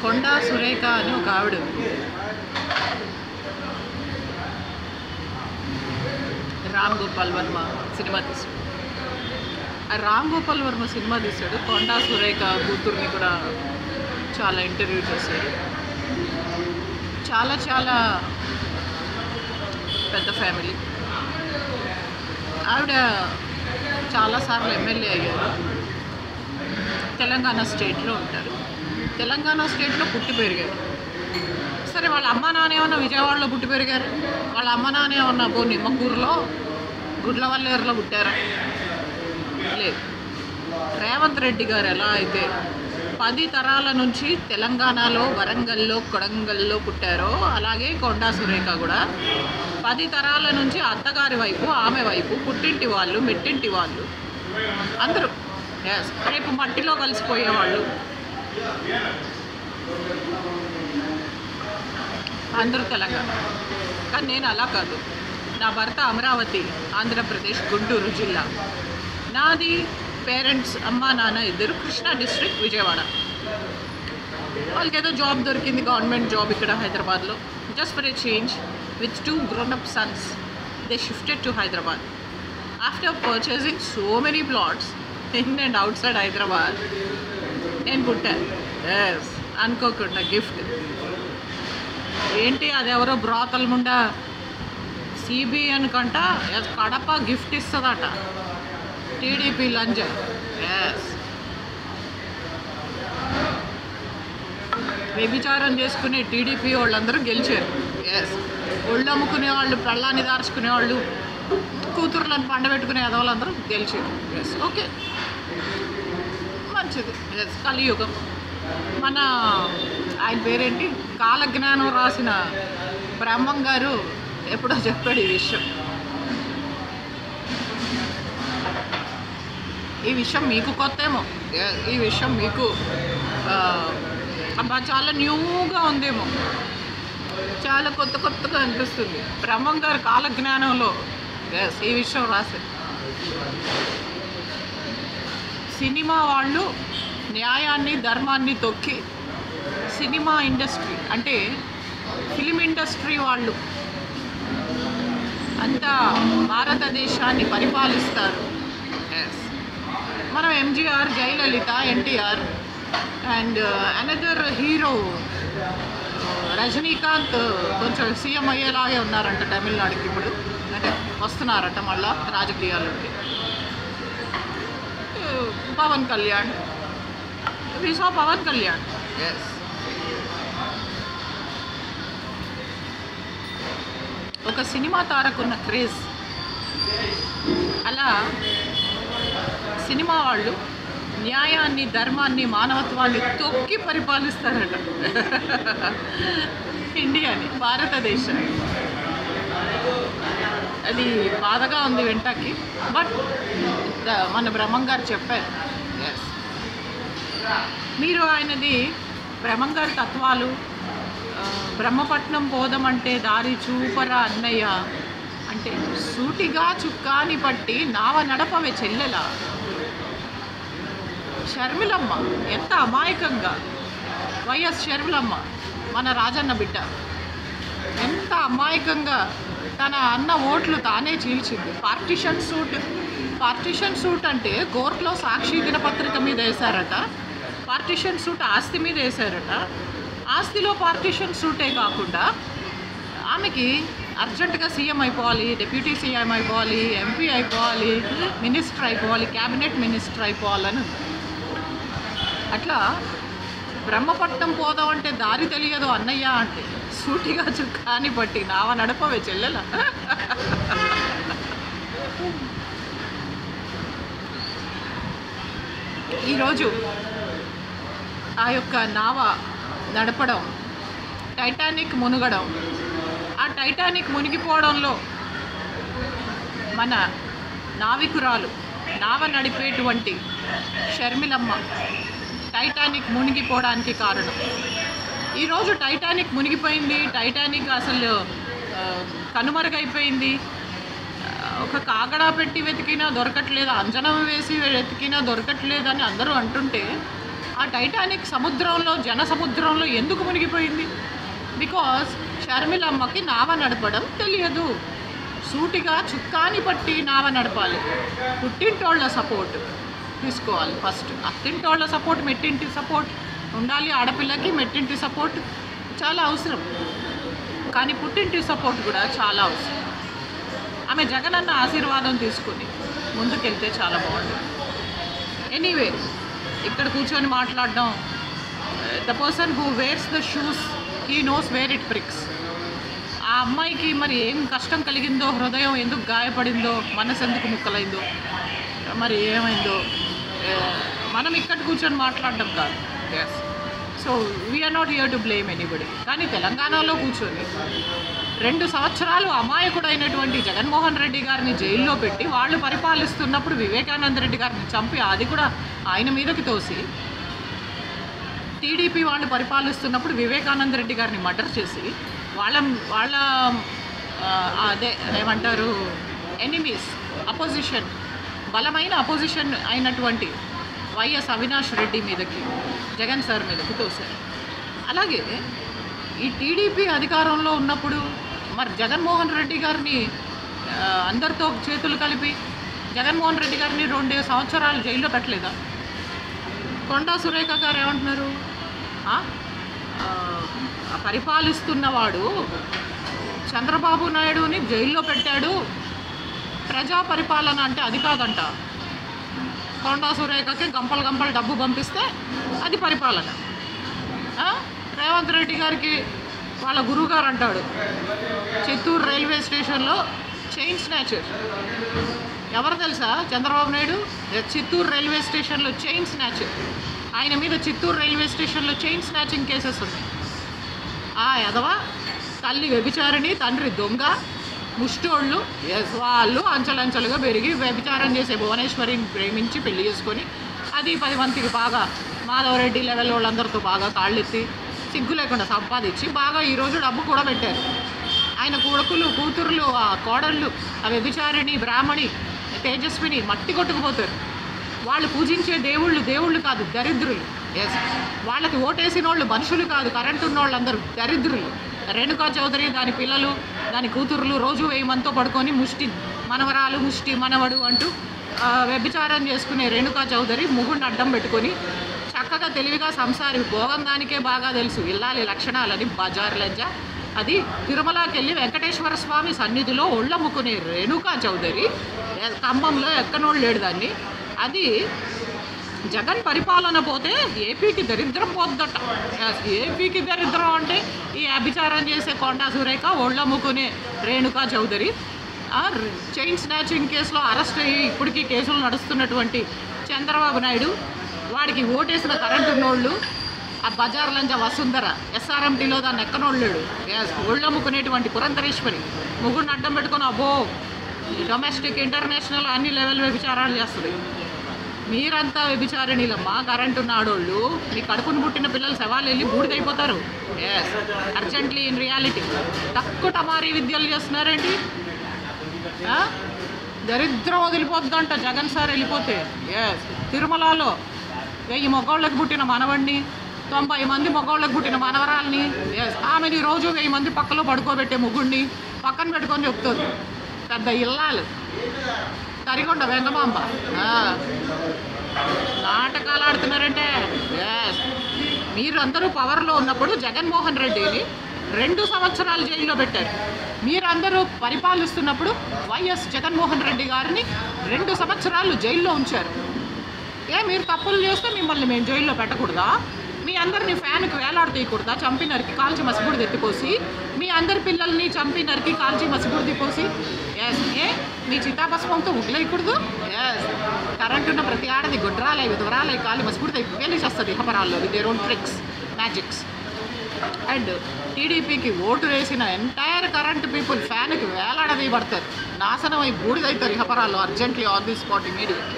కొండా సురేఖ అని ఒక ఆవిడ రామ్ గోపాల్ వర్మ సినిమా తీశాడు. ఆ రామ్ గోపాల్ వర్మ సినిమా తీశాడు. కొండా సురేఖ కూతుర్ని కూడా చాలా ఇంటర్వ్యూ చేశాడు. చాలా చాలా పెద్ద ఫ్యామిలీ. ఆవిడ చాలాసార్లు ఎమ్మెల్యే అయ్యారు. తెలంగాణ స్టేట్లో ఉంటారు. తెలంగాణ స్టేట్లో పుట్టి పెరిగారు. సరే, వాళ్ళ అమ్మ నాన్న ఏమన్నా విజయవాడలో పుట్టి పెరిగారు, వాళ్ళ అమ్మ నాన్న ఏమన్నా నిమ్మకూరులో గుడ్లవల్లేరులో పుట్టారా? లేదు. రేవంత్ రెడ్డి గారు ఎలా అయితే 10 తరాల నుంచి తెలంగాణలో వరంగల్లో కొడంగల్లో పుట్టారో, అలాగే కొండా సురేఖ కూడా 10 తరాల నుంచి అత్తగారి వైపు, ఆమె వైపు, పుట్టింటి వాళ్ళు, మెట్టింటి వాళ్ళు అందరూ రేపు మట్టిలో కలిసిపోయేవాళ్ళు అందరూ తెలంగాణ. కానీ నేను అలా కాదు. నా భర్త అమరావతి, ఆంధ్రప్రదేశ్, గుంటూరు జిల్లా. నాది పేరెంట్స్ అమ్మా నాన్న ఇద్దరు కృష్ణా డిస్ట్రిక్ట్, విజయవాడ. వాళ్ళకి ఏదో జాబ్ దొరికింది, గవర్నమెంట్ జాబ్ ఇక్కడ హైదరాబాద్లో. Just for a change, with 2 grown-up sons, they shifted to Hyderabad. After purchasing so many plots in and outside Hyderabad, నేను పుట్టాను. ఎస్, అనుకోకుండా గిఫ్ట్. ఏంటి అది, ఎవరో బ్రాతల్ ముండా సిబిఎన్ కంట కడప గిఫ్ట్ ఇస్తుందట, టీడీపీ లంచ్. ఎస్, వ్యభిచారం చేసుకునే టీడీపీ వాళ్ళందరూ గెలిచారు. ఎస్, ఒళ్ళు అమ్ముకునే వాళ్ళు, పెళ్ళాన్ని దార్చుకునే వాళ్ళు, కూతుర్లను పండబెట్టుకునే వాళ్ళందరూ గెలిచారు. ఎస్, ఓకే, మంచిది. ఎస్, కలియుగం. మన ఆయన పేరేంటి, కాలజ్ఞానం రాసిన బ్రహ్మం గారు ఎప్పుడో చెప్పాడు ఈ విషయం. ఈ విషయం మీకు కొత్తేమో, ఈ విషయం మీకు అబ్బా చాలా న్యూగా ఉందేమో, చాలా కొత్తగా అనిపిస్తుంది. బ్రహ్మం గారు కాలజ్ఞానంలో ఈ విషయం రాశారు. సినిమా వాళ్ళు న్యాయాన్ని, ధర్మాన్ని తొక్కి, సినిమా ఇండస్ట్రీ అంటే ఫిలిం ఇండస్ట్రీ వాళ్ళు అంతా భారతదేశాన్ని పరిపాలిస్తారు. మనం MGR, Jayalalitha, NTR and another hero Rajinikanth కొంచెం సీఎం అయ్యేలాగే ఉన్నారంట తమిళనాడుకి. ఇప్పుడు అంటే వస్తున్నారట మళ్ళా రాజకీయాల్లోకి. పవన్ కళ్యాణ్, వి సా పవన్ కళ్యాణ్. ఎస్, ఒక సినిమా తారకున్న క్రేజ్. అలా సినిమా వాళ్ళు న్యాయాన్ని, ధర్మాన్ని, మానవత్వాన్ని తొక్కి పరిపాలిస్తారట ఇండియాని, భారతదేశాన్ని. అది బాధగా ఉంది వెంటకి, బట్ మన బ్రహ్మం గారు చెప్పారు. ఎస్, మీరు ఆయనది బ్రహ్మం గారి తత్వాలు, బ్రహ్మపట్నం పోదామంటే దారి చూపరా అన్నయ్య అంటే, సూటిగా చుక్కాని పట్టి నావ నడపవే చెల్లెలా. షర్మిలమ్మ ఎంత అమాయకంగా, వైఎస్ షర్మిలమ్మ మన రాజన్న బిడ్డ, ఎంత అమాయకంగా తన అన్న ఓట్లు తానే చీల్చింది. పార్టిషన్ సూట్ అంటే కోర్టులో సాక్షి దినపత్రిక మీద వేశారట. పార్టిషన్ సూట్ ఆస్తి మీద వేశారట. ఆస్తిలో పార్టిషన్ సూటే కాకుండా ఆమెకి అర్జెంటుగా సీఎం అయిపోవాలి, డిప్యూటీ సీఎం అయిపోవాలి, ఎంపీ అయిపోవాలి, మినిస్టర్ అయిపోవాలి, క్యాబినెట్ మినిస్టర్ అయిపోవాలని. అట్లా బ్రహ్మపట్నం పోదామంటే దారి తెలియదు అన్నయ్య అంటే, సూటిగా చుక్కాని పట్టి నావ నడపవే చెల్లెల. ఈరోజు ఆ యొక్క నావ నడపడం, టైటానిక్ మునగడం, ఆ టైటానిక్ మునిగిపోవడంలో మన నావికురాలు, నావ నడిపేటువంటి షర్మిలమ్మ టైటానిక్ మునిగిపోవడానికి కారణం. ఈరోజు టైటానిక్ మునిగిపోయింది, టైటానిక్ అసలు కనుమరుగైపోయింది. ఒక కాగడా పెట్టి వెతికినా దొరకట్లేదు, అంజనం వేసి వెతికినా దొరకట్లేదని అందరూ అంటుంటే, ఆ టైటానిక్ సముద్రంలో జన సముద్రంలో ఎందుకు మునిగిపోయింది? బికాస్ షర్మిలమ్మకి నావ నడపడం తెలియదు. సూటిగా చుక్కాని పట్టి నావ నడపాలి. పుట్టింటోళ్ళ సపోర్ట్ తీసుకోవాలి ఫస్ట్. అత్తింటోళ్ళ సపోర్ట్, మెట్టింటి సపోర్ట్ ఉండాలి. ఆడపిల్లకి మెట్టింటి సపోర్ట్ చాలా అవసరం, కానీ పుట్టింటి సపోర్ట్ కూడా చాలా అవసరం. ఆమె జగనన్న ఆశీర్వాదం తీసుకుని ముందుకెళ్తే చాలా బాగుంటుంది. ఎనీవే, ఇక్కడ కూర్చొని మాట్లాడడం, the person who wears the shoes he knows where it pricks. ఆ అమ్మాయికి మరి ఏం కష్టం కలిగిందో, హృదయం ఎందుకు గాయపడిందో, మనసు ఎందుకు ముక్కలైందో, మరి ఏమైందో మనం ఇక్కడ కూర్చొని మాట్లాడడం కాదు. Yes, so we are not here to blame anybody. కానీ తెలంగాణలో కూర్చొని 2 సంవత్సరాలు అమాయకుడైనటువంటి జగన్మోహన్ రెడ్డి గారిని జైల్లో పెట్టి వాళ్ళు పరిపాలిస్తున్నప్పుడు వివేకానంద రెడ్డి గారిని చంపి అది కూడా ఆయన మీదకి తోసి, టీడీపీ వాళ్ళు పరిపాలిస్తున్నప్పుడు వివేకానంద రెడ్డి గారిని మర్డర్ చేసి వాళ్ళ అదే ఏమంటారు ఎనిమీస్, అపోజిషన్, బలమైన అపోజిషన్ అయినటువంటి వైఎస్ అవినాష్ రెడ్డి మీదకి, జగన్ సార్ మీదకి తోశారు. అలాగే ఈ టీడీపీ అధికారంలో ఉన్నప్పుడు మరి జగన్మోహన్ రెడ్డి గారిని అందరితో చేతులు కలిపి జగన్మోహన్ రెడ్డి గారిని 2 సంవత్సరాలు జైల్లో పెట్టలేదా? కొండా సురేఖ గారు ఏమంటున్నారు? పరిపాలిస్తున్నవాడు చంద్రబాబు నాయుడుని జైల్లో పెట్టాడు, ప్రజా పరిపాలన అంటే అది కాదంట. కొండా సురేఖకి గంపలు డబ్బు పంపిస్తే అది పరిపాలన. రేవంత్ రెడ్డి గారికి వాళ్ళ గురువుగారు అంటాడు చిత్తూరు రైల్వే స్టేషన్లో చైన్ స్నాచర్. ఎవరు తెలుసా? చంద్రబాబు నాయుడు చిత్తూరు రైల్వే స్టేషన్లో చైన్ స్నాచర్. ఆయన మీద చిత్తూరు రైల్వే స్టేషన్లో చైన్ స్నాచింగ్ కేసెస్ ఉన్నాయి. ఎదవ తల్లి వ్యభిచారిణి, తండ్రి దొంగ, ముష్టోళ్ళు, వాళ్ళు అంచెలంచెలుగా పెరిగి వ్యభిచారం చేసే భువనేశ్వరిని ప్రేమించి పెళ్లి చేసుకొని అది 10 మందికి బాగా మాధవరెడ్డి లెవెల్ వాళ్ళందరితో బాగా కాళ్ళెత్తి సిగ్గు లేకుండా సంపాదించి బాగా ఈరోజు డబ్బు కూడా పెట్టారు. ఆయన కొడుకులు, కూతుర్లు, ఆ కోడళ్ళు, ఆ వ్యభిచారిణి, బ్రాహ్మణి, తేజస్విని మట్టి కొట్టుకుపోతారు. వాళ్ళు పూజించే దేవుళ్ళు కాదు, దరిద్రులు. ఎస్, వాళ్ళకి ఓటేసిన వాళ్ళు మనుషులు కాదు, కరెంటు ఉన్న వాళ్ళందరూ దరిద్రులు. రేణుకా చౌదరి, దాని పిల్లలు, దాని కూతుర్లు రోజు 1000 మందితో పడుకొని ముష్టి మనవరాలు, ముష్టి మనవడు అంటూ వ్యభిచారం చేసుకునే రేణుకా చౌదరి ముగ్గుడిని అడ్డం పెట్టుకొని చక్కగా తెలివిగా సంసారి, భోగం దానికే బాగా తెలుసు ఇల్లాలి లక్షణాలని బజార్ లజ్జ. అది తిరుమలకి వెళ్ళి వెంకటేశ్వర స్వామి సన్నిధిలో ఒళ్ళమ్ముకునే రేణుకా చౌదరి ఖమ్మంలో ఎక్కనోళ్ళు లేడు దాన్ని. అది జగన్ పరిపాలన పోతే ఏపీకి దరిద్రం పోద్దట. ఏపీకి దరిద్రం అంటే ఈ అభిచారం చేసే కొండా సురేఖ, ఒళ్ళమ్ముకునే రేణుకా చౌదరి, చైన్ స్నాచింగ్ కేసులో అరెస్ట్ అయ్యి ఇప్పటికీ కేసులు నడుస్తున్నటువంటి చంద్రబాబు నాయుడు, వాడికి ఓటేసిన కరెంటు ఉన్నోళ్ళు, ఆ బజార్ లంజ వసుంధర, ఎస్ఆర్ఎంటీలో దాన్ని ఎక్కనోళ్ళాడు, ఒళ్ళమ్ముకునేటువంటి పురంధరేశ్వరి ముగ్గురిని అడ్డం పెట్టుకొని అబ్బో డొమెస్టిక్ ఇంటర్నేషనల్ అన్ని లెవెల్ వ్యభిచారాలు చేస్తుంది. మీరంతా వ్యభిచారిణీలమ్మా, కరెంటు ఉన్న ఆడోళ్ళు. మీ కడుపును పుట్టిన పిల్లలు శవాలు వెళ్ళి బూడిదైపోతారు. Yes, urgently in reality. తక్కువ టమారీ విద్యలు చేస్తున్నారేంటి? దరిద్రం వదిలిపోద్దంట జగన్ సార్ వెళ్ళిపోతే. ఎస్, తిరుమలలో 1000 మగవాళ్ళకి పుట్టిన మనవడిని, 90 మంది మగవాళ్ళకి పుట్టిన మనవరాల్ని, ఎస్, ఆమెని రోజు 1000 మంది పక్కలో పడుకోబెట్టే ముగ్గుడిని పక్కన పెట్టుకొని చెప్తుంది. పెద్ద ఇల్లాలు తరిగొండ వెంగమాంబ నాటకాలు ఆడుతున్నారంటే. ఎస్, మీరందరూ పవర్లో ఉన్నప్పుడు జగన్మోహన్ రెడ్డిని 2 సంవత్సరాలు జైల్లో పెట్టారు. మీరందరూ పరిపాలిస్తున్నప్పుడు వైఎస్ జగన్మోహన్ రెడ్డి గారిని 2 సంవత్సరాలు జైల్లో ఉంచారు. మీరు తప్పులు చేస్తే మిమ్మల్ని మేము జైల్లో పెట్టకూడదా? మీ అందరిని ఫ్యాన్కి వేలాడతీయకూడదా? చంపి నరికి కాల్చి మసిబుడిది ఎత్తిపోసి, మీ అందరి పిల్లల్ని చంపి నరికి కాల్చి మసిబుడిది పోసి, ఎస్, మీ చితాభస్మంతో ఉగ్లేయకూడదు? ఎస్, కరెంట్ ఉన్న ప్రతి ఆడది గుడ్రాలై విధవరాలై కాలి మసిబుడితో పేలిచేస్తుంది హపరాల్లో with their own tricks, magics. And టీడీపీకి ఓటు వేసిన ఎంటైర్ కరెంట్ పీపుల్ ఫ్యాన్కి వేలాడదీయబడతారు, నాశనం అయి బూడిదవుతారు హపరాల్లో. Urgently on the spot immediate.